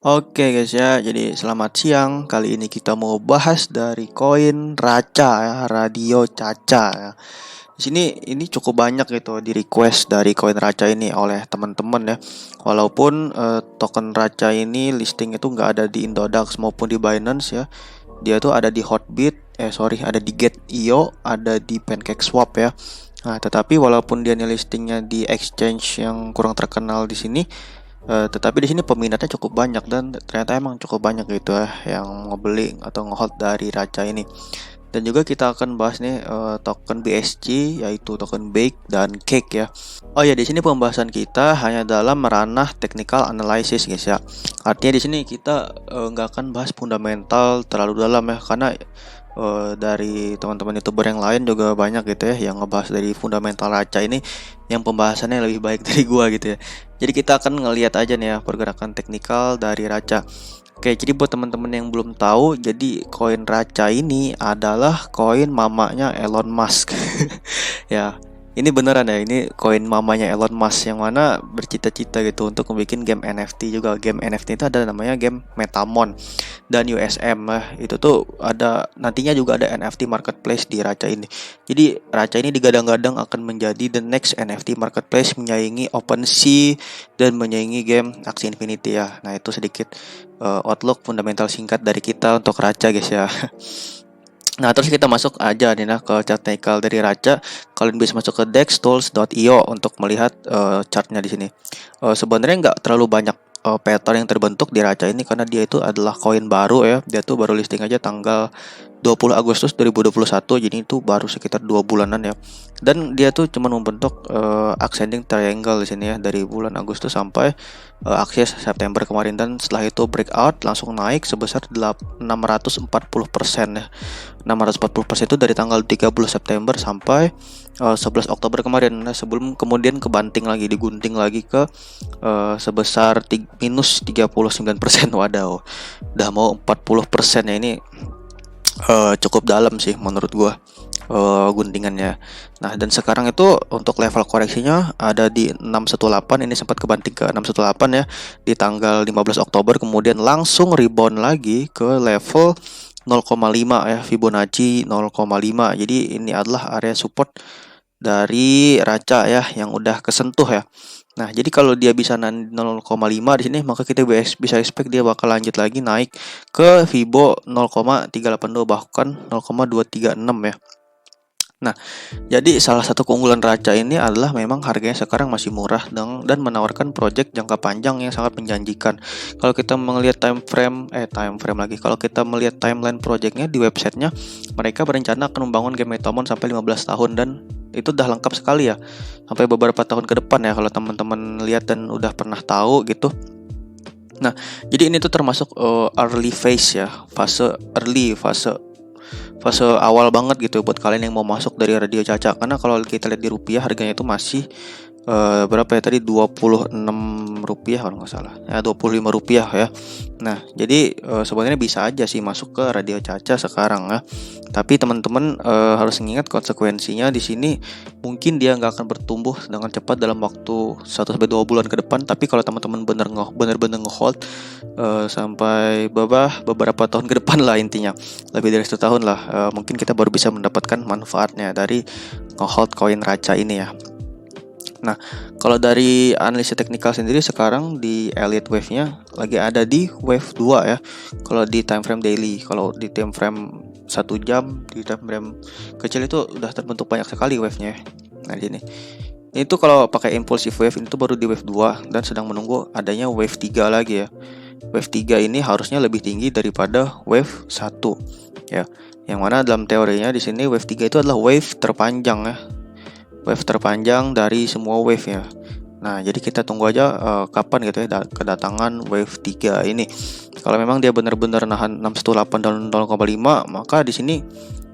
Oke guys ya, jadi selamat siang. Kali ini kita mau bahas dari koin Raca ya, Radio Caca ya. Di sini ini cukup banyak gitu di request dari koin Raca ini oleh teman-teman ya. Walaupun token Raca ini listing itu nggak ada di Indodax maupun di Binance ya. Dia tuh ada di Hotbit, ada di Get.io, ada di PancakeSwap ya. Nah, tetapi walaupun dia nih listingnya di exchange yang kurang terkenal di sini, tetapi di sini peminatnya cukup banyak dan ternyata emang cukup banyak gitu ya yang ngebeli atau ngehold dari Raca ini. Dan juga kita akan bahas nih token BSC yaitu token Bake dan Cake ya. Oh ya, di sini pembahasan kita hanya dalam ranah technical analysis guys ya. Artinya di sini kita nggak akan bahas fundamental terlalu dalam ya, karena dari teman-teman YouTuber yang lain juga banyak gitu ya yang ngebahas dari fundamental Raca ini yang pembahasannya lebih baik dari gua gitu ya. Jadi kita akan ngelihat aja nih ya pergerakan teknikal dari Raca. Oke, jadi buat teman-teman yang belum tahu, jadi koin Raca ini adalah koin mamanya Elon Musk. Ya, ini beneran ya, ini koin mamanya Elon Musk yang mana bercita-cita gitu untuk membuat game NFT juga. Game NFT itu ada namanya game Metamon dan USM itu tuh ada nantinya juga ada NFT marketplace di Raca ini. Jadi Raca ini digadang-gadang akan menjadi the next NFT marketplace menyaingi OpenSea dan menyaingi game Axie Infinity ya. Nah, itu sedikit outlook fundamental singkat dari kita untuk Raca guys ya. Nah, terus kita masuk aja nih nah ke chart technical dari Raca. Kalian bisa masuk ke dextools.io untuk melihat chartnya di sini. Sebenarnya nggak terlalu banyak pattern yang terbentuk di Raca ini karena dia itu adalah koin baru ya. Dia tuh baru listing aja tanggal 20 Agustus 2021, jadi itu baru sekitar 2 bulanan ya. Dan dia tuh cuma membentuk ascending triangle di sini ya dari bulan Agustus sampai akses September kemarin, dan setelah itu breakout langsung naik sebesar 640% ya. 640% itu dari tanggal 30 September sampai 11 Oktober kemarin. Nah, sebelum kemudian kebanting lagi, digunting lagi ke sebesar minus 39%. Wadaw, udah mau 40% ya. Ini cukup dalam sih menurut gua guntingannya. Nah, dan sekarang itu untuk level koreksinya ada di 618, ini sempat kebanting ke 618 ya di tanggal 15 Oktober, kemudian langsung rebound lagi ke level 0,5 ya, Fibonacci 0,5. Jadi ini adalah area support dari Raca ya yang udah kesentuh ya. Nah, jadi kalau dia bisa 0,5 di sini, maka kita bisa expect dia bakal lanjut lagi naik ke Fibo 0,382 bahkan 0,236 ya. Nah, jadi salah satu keunggulan Raca ini adalah memang harganya sekarang masih murah dan menawarkan project jangka panjang yang sangat menjanjikan. Kalau kita melihat time frame lagi. Kalau kita melihat timeline projectnya di websitenya, mereka berencana akan membangun game Metamon sampai 15 tahun, dan itu udah lengkap sekali ya. Sampai beberapa tahun ke depan ya kalau teman-teman lihat dan udah pernah tahu gitu. Nah, jadi ini tuh termasuk early phase ya, fase awal banget gitu buat kalian yang mau masuk dari Radio Caca. Karena kalau kita lihat di rupiah harganya itu masih berapa ya tadi, 26 rupiah kalau nggak salah ya, 25 rupiah ya. Nah, jadi sebenarnya bisa aja sih masuk ke Radio Caca sekarang ya, tapi teman-teman harus mengingat konsekuensinya di sini. Mungkin dia nggak akan bertumbuh dengan cepat dalam waktu 1-2 bulan ke depan, tapi kalau teman-teman bener-bener nge-hold sampai beberapa tahun ke depan lah, intinya lebih dari 1 tahun lah, mungkin kita baru bisa mendapatkan manfaatnya dari nge-hold koin Raca ini ya. Nah, kalau dari analisis teknikal sendiri sekarang di elite wave-nya lagi ada di wave 2 ya. Kalau di time frame daily, kalau di time frame 1 jam, di time frame kecil itu udah terbentuk banyak sekali wave-nya. Nah, di sini. Itu kalau pakai impulsive wave itu baru di wave 2 dan sedang menunggu adanya wave 3 lagi ya. Wave 3 ini harusnya lebih tinggi daripada wave 1 ya. Yang mana dalam teorinya di sini wave 3 itu adalah wave terpanjang ya. Wave terpanjang dari semua wave ya. Nah, jadi kita tunggu aja kapan gitu ya kedatangan wave 3 ini. Kalau memang dia benar-benar nahan 618 dan 0,5, maka di sini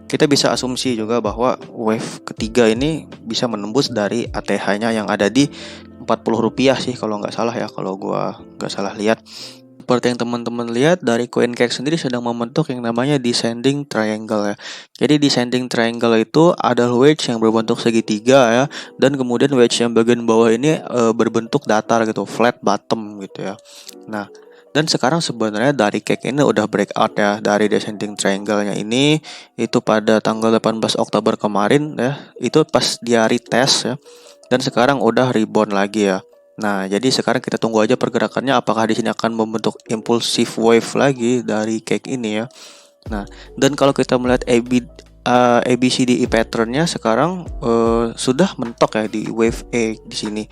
kita bisa asumsi juga bahwa wave ketiga ini bisa menembus dari ATH-nya yang ada di 40 rupiah sih kalau nggak salah ya, kalau gua nggak salah lihat. Seperti yang teman-teman lihat, dari CoinCake sendiri sedang membentuk yang namanya descending triangle ya. Jadi descending triangle itu ada wedge yang berbentuk segitiga ya, dan kemudian wedge yang bagian bawah ini berbentuk datar gitu, flat bottom gitu ya. Nah, Dan sekarang sebenarnya dari cake ini udah breakout ya dari descending triangle-nya ini itu pada tanggal 18 Oktober kemarin ya. Itu pas dia retest ya. Dan sekarang udah rebound lagi ya. Nah, jadi sekarang kita tunggu aja pergerakannya apakah di sini akan membentuk impulsive wave lagi dari cake ini ya. Nah, dan kalau kita melihat ABCDE patternnya sekarang sudah mentok ya di wave A di sini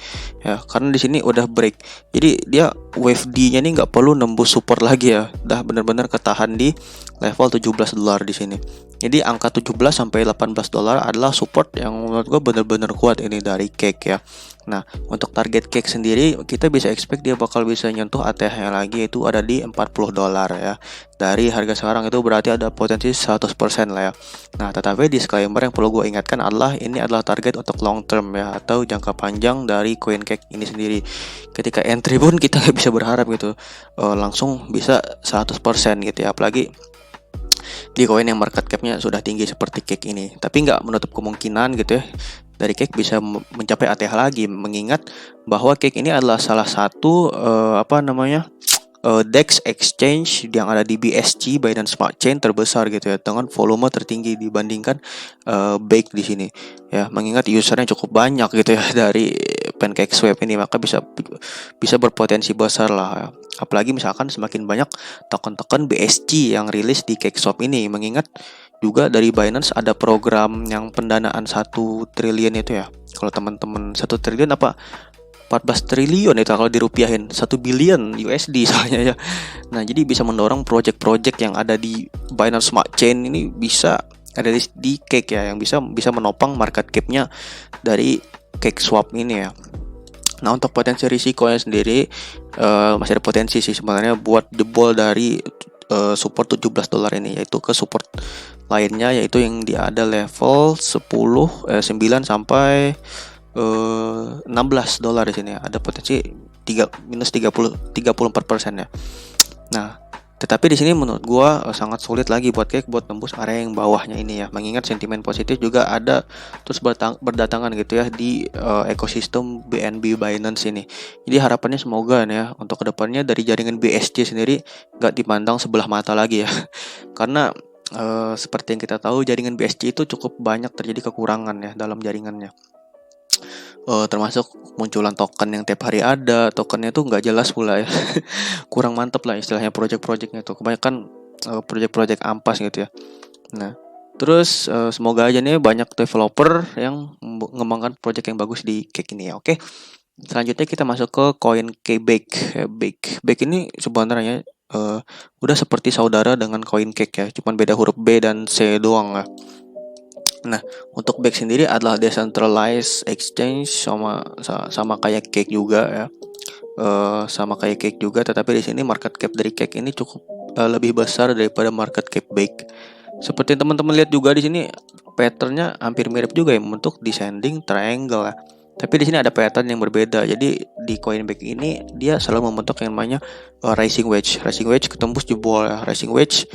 ya, karena di sini udah break. Jadi dia wave D-nya ini nggak perlu nembus support lagi ya, udah benar-benar ketahan di level $17 di sini. Jadi angka 17 sampai $18 adalah support yang menurut gue benar-benar kuat ini dari cake ya. Nah, untuk target cake sendiri kita bisa expect dia bakal bisa nyentuh ATH-nya lagi, itu ada di $40 ya. Dari harga sekarang itu berarti ada potensi 100% lah ya. Nah, tetapi disclaimer yang perlu gue ingatkan adalah ini adalah target untuk long term ya, atau jangka panjang dari CoinCake ini sendiri. Ketika entry pun kita nggak bisa berharap gitu langsung bisa 100% gitu ya, apalagi di koin yang market capnya sudah tinggi seperti cake ini. Tapi nggak menutup kemungkinan gitu ya dari cake bisa mencapai ATH lagi, mengingat bahwa cake ini adalah salah satu DEX exchange yang ada di BSC, Binance Smart Chain terbesar gitu ya, dengan volume tertinggi dibandingkan Bake di sini ya, mengingat usernya cukup banyak gitu ya dari PancakeSwap ini, maka bisa berpotensi besar lah ya. Apalagi misalkan semakin banyak token-token BSC yang rilis di CakeSwap ini, mengingat juga dari Binance ada program yang pendanaan 1 triliun itu ya. Kalau teman-teman 1 triliun apa 14 triliun itu kalau dirupiahin 1 billion USD soalnya ya. Nah, jadi bisa mendorong project-project yang ada di Binance Smart Chain ini bisa ada di Cake ya, yang bisa menopang market cap-nya dari CakeSwap ini ya. Nah, untuk potensi risikonya sendiri masih ada potensi sih sebenarnya buat jebol dari support $17 ini, yaitu ke support lainnya, yaitu yang dia ada level 9 sampai $16 di sini. Ada potensi minus 34% ya. Nah, tetapi di sini menurut gua sangat sulit lagi buat Cake buat tembus area yang bawahnya ini ya, mengingat sentimen positif juga ada terus berdatangan gitu ya di ekosistem BNB Binance ini. Jadi harapannya semoga nih ya untuk kedepannya dari jaringan BSC sendiri nggak dipandang sebelah mata lagi ya. Karena seperti yang kita tahu jaringan BSC itu cukup banyak terjadi kekurangan ya dalam jaringannya. Termasuk munculan token yang tiap hari ada, tokennya tuh nggak jelas pula ya. Kurang mantep lah istilahnya project-projectnya tuh, kebanyakan project-project ampas gitu ya. Nah, terus semoga aja nih banyak developer yang mengembangkan project yang bagus di Cake ini ya. Oke, selanjutnya kita masuk ke koin Bake. Bake ini sebenarnya udah seperti saudara dengan koin Cake ya, cuman beda huruf B dan C doang lah. Nah, untuk Bake sendiri adalah decentralized exchange sama kayak Cake juga ya. Sama kayak Cake juga, tetapi di sini market cap dari Cake ini cukup lebih besar daripada market cap Bake. Seperti teman-teman lihat juga di sini patternnya hampir mirip juga ya, membentuk descending triangle ya. Tapi di sini ada pattern yang berbeda. Jadi di koin Bake ini dia selalu membentuk yang namanya rising wedge. Rising wedge ketembus jebol ya. Rising wedge.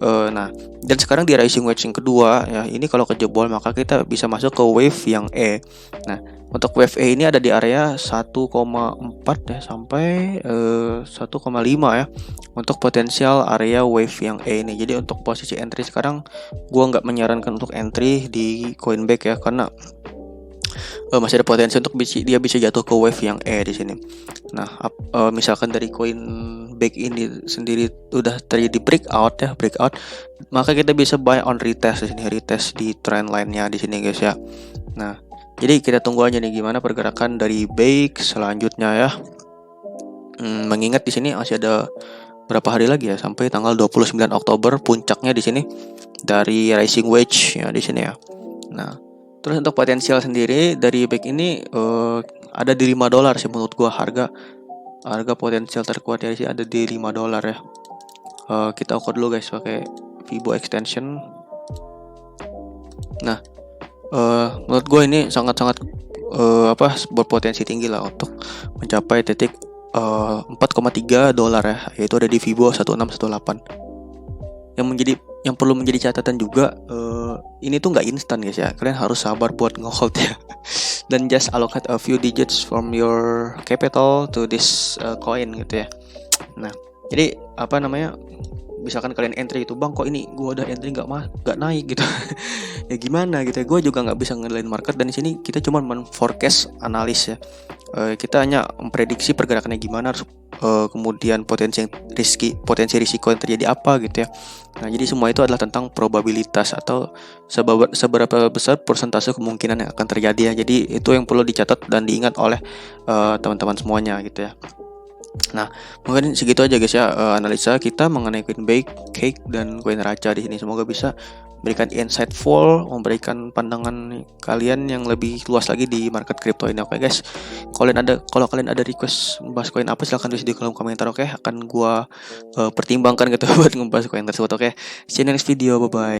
Nah, dan sekarang di rising wedge yang kedua ya, ini kalau kejebol maka kita bisa masuk ke wave yang E. Nah, untuk wave E ini ada di area 1,4 ya sampai 1,5 ya untuk potensial area wave yang E ini. Jadi untuk posisi entry sekarang gua nggak menyarankan untuk entry di Coinbase ya, karena masih ada potensi untuk dia bisa jatuh ke wave yang E di sini. Nah, misalkan dari Coinbase ini sendiri udah terjadi breakout, maka kita bisa buy on retest di sini, retest di trend line-nya di sini guys ya. Nah, jadi kita tunggu aja nih gimana pergerakan dari Bake selanjutnya ya. Mengingat di sini masih ada berapa hari lagi ya sampai tanggal 29 Oktober puncaknya di sini dari rising wedge ya di sini ya. Nah, terus untuk potensial sendiri dari Bake ini ada di $5 sih menurut gua, harga potensial terkuatnya di sini ada di $5 ya. Kita ukur dulu guys pakai Fibo extension. Nah, menurut gue ini sangat-sangat berpotensi tinggi lah untuk mencapai titik $4,3 ya, yaitu ada di Fibo 1618. Yang perlu menjadi catatan juga, ini tuh nggak instan guys ya, kalian harus sabar buat nge-hold ya. Dan just allocate a few digits from your capital to this coin gitu ya. Nah, Jadi apa namanya, misalkan kalian entry itu, bang kok ini gue udah entry nggak naik gitu. Ya gimana gitu ya, gue juga nggak bisa ngendaliin market, dan di sini kita cuma men-forecast analis ya. Kita hanya memprediksi pergerakannya gimana, kemudian potensi risiko yang terjadi apa gitu ya. Nah jadi semua itu adalah tentang probabilitas atau seberapa besar persentase kemungkinan yang akan terjadi ya. Jadi itu yang perlu dicatat dan diingat oleh teman-teman semuanya gitu ya. Nah, mungkin segitu aja guys ya, analisa kita mengenai Coinbase, Cake, dan Koin Raca di sini. Semoga bisa memberikan insightful, memberikan pandangan kalian yang lebih luas lagi di market crypto ini. Oke guys, kalau kalian ada request membahas koin apa, silahkan tulis di kolom komentar. Oke, akan gua pertimbangkan gitu buat membahas koin tersebut. Oke, see you next video, bye bye.